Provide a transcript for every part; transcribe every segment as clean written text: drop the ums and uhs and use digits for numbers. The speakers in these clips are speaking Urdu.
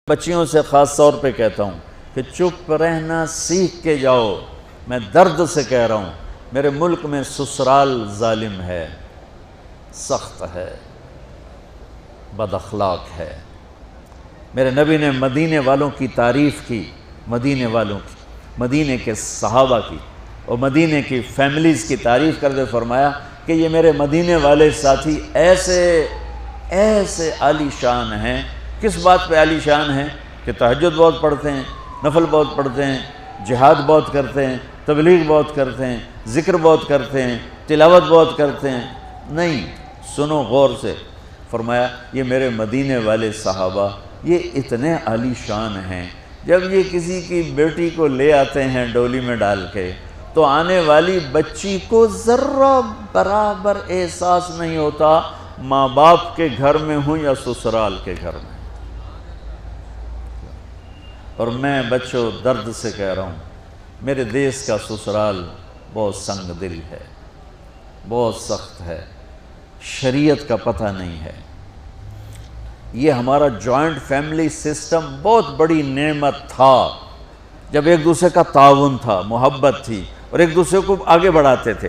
بچیوں سے خاص طور پہ کہتا ہوں کہ چپ رہنا سیکھ کے جاؤ. میں درد سے کہہ رہا ہوں، میرے ملک میں سسرال ظالم ہے، سخت ہے، بد اخلاق ہے. میرے نبی نے مدینے والوں کی تعریف کی، مدینے والوں کی، مدینے کے صحابہ کی اور مدینے کی فیملیز کی تعریف کرتے فرمایا کہ یہ میرے مدینے والے ساتھی ایسے عالی شان ہیں. کس بات پہ عالی شان ہیں؟ کہ تہجد بہت پڑھتے ہیں، نفل بہت پڑھتے ہیں، جہاد بہت کرتے ہیں، تبلیغ بہت کرتے ہیں، ذکر بہت کرتے ہیں، تلاوت بہت کرتے ہیں. نہیں، سنو غور سے. فرمایا یہ میرے مدینے والے صحابہ یہ اتنے عالی شان ہیں، جب یہ کسی کی بیٹی کو لے آتے ہیں ڈولی میں ڈال کے تو آنے والی بچی کو ذرہ برابر احساس نہیں ہوتا ماں باپ کے گھر میں ہوں یا سسرال کے گھر میں. اور میں بچوں درد سے کہہ رہا ہوں، میرے دیس کا سسرال بہت سنگ دل ہے، بہت سخت ہے، شریعت کا پتہ نہیں ہے. یہ ہمارا جوائنٹ فیملی سسٹم بہت بڑی نعمت تھا، جب ایک دوسرے کا تعاون تھا، محبت تھی اور ایک دوسرے کو آگے بڑھاتے تھے.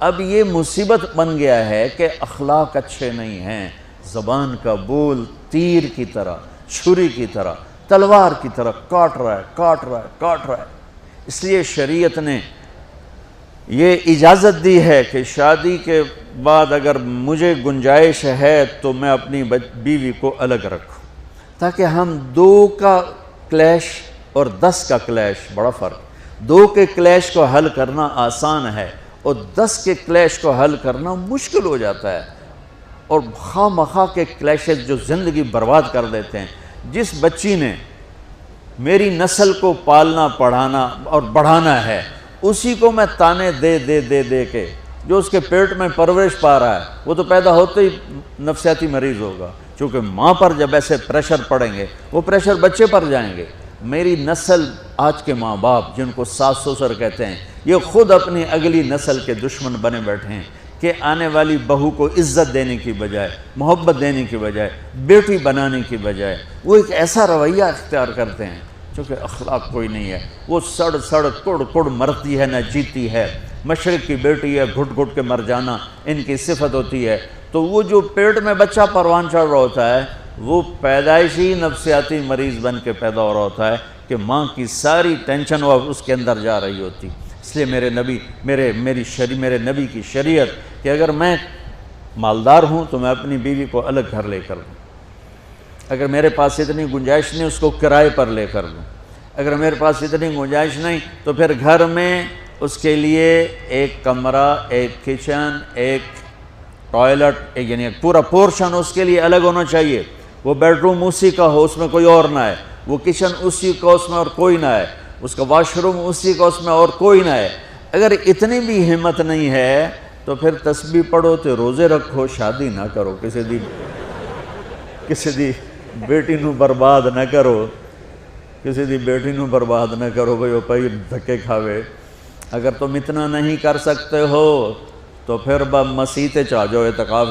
اب یہ مصیبت بن گیا ہے کہ اخلاق اچھے نہیں ہیں، زبان کا بول تیر کی طرح، چھری کی طرح، تلوار کی طرح کاٹ رہا ہے. اس لیے شریعت نے یہ اجازت دی ہے کہ شادی کے بعد اگر مجھے گنجائش ہے تو میں اپنی بیوی کو الگ رکھوں، تاکہ ہم 2 کا کلیش اور 10 کا کلیش، بڑا فرق. 2 کے کلیش کو حل کرنا آسان ہے اور 10 کے کلیش کو حل کرنا مشکل ہو جاتا ہے. اور خواہ مخواہ کے کلیشز جو زندگی برباد کر دیتے ہیں. جس بچی نے میری نسل کو پالنا پڑھانا اور بڑھانا ہے، اسی کو میں تانے دے کے جو اس کے پیٹ میں پرورش پا رہا ہے وہ تو پیدا ہوتے ہی نفسیاتی مریض ہوگا، چونکہ ماں پر جب ایسے پریشر پڑیں گے وہ پریشر بچے پر جائیں گے. میری نسل، آج کے ماں باپ جن کو ساس سسر کہتے ہیں، یہ خود اپنی اگلی نسل کے دشمن بنے بیٹھے ہیں کہ آنے والی بہو کو عزت دینے کی بجائے، محبت دینے کی بجائے، بیٹی بنانے کی بجائے وہ ایک ایسا رویہ اختیار کرتے ہیں چونکہ اخلاق کوئی نہیں ہے. وہ سڑ کڑ مرتی ہے نہ جیتی ہے. مشرق کی بیٹی ہے، گھٹ گھٹ کے مر جانا ان کی صفت ہوتی ہے. تو وہ جو پیٹ میں بچہ پروان چڑھ رہا ہوتا ہے وہ پیدائشی نفسیاتی مریض بن کے پیدا ہو رہا ہوتا ہے کہ ماں کی ساری ٹینشن وہ اس کے اندر جا رہی ہوتی. اس لیے میرے نبی کی شریعت کہ اگر میں مالدار ہوں تو میں اپنی بیوی کو الگ گھر لے کر دوں، اگر میرے پاس اتنی گنجائش نہیں اس کو کرائے پر لے کر دوں، اگر میرے پاس اتنی گنجائش نہیں تو پھر گھر میں اس کے لیے ایک کمرہ، ایک کچن، ایک ٹوائلٹ، یعنی ایک پورا پورشن اس کے لیے الگ ہونا چاہیے. وہ بیڈ روم اسی کا ہو، اس میں کوئی اور نہ ہے. وہ کچن اسی کا، اس میں اور کوئی نہ ہے. اس کا واش روم اسی کا، اس میں اور کوئی نہ ہے. اگر اتنی بھی ہمت نہیں ہے تو پھر تسبیح پڑھو تو روزے رکھو، شادی نہ کرو. کسی دی بیٹی نو برباد نہ کرو، کسی دی بیٹی نو برباد نہ کرو بھئی وہ پئی دھکے کھاوے. اگر تم اتنا نہیں کر سکتے ہو تو پھر مسیح تے چاہ جاؤ اعتکاف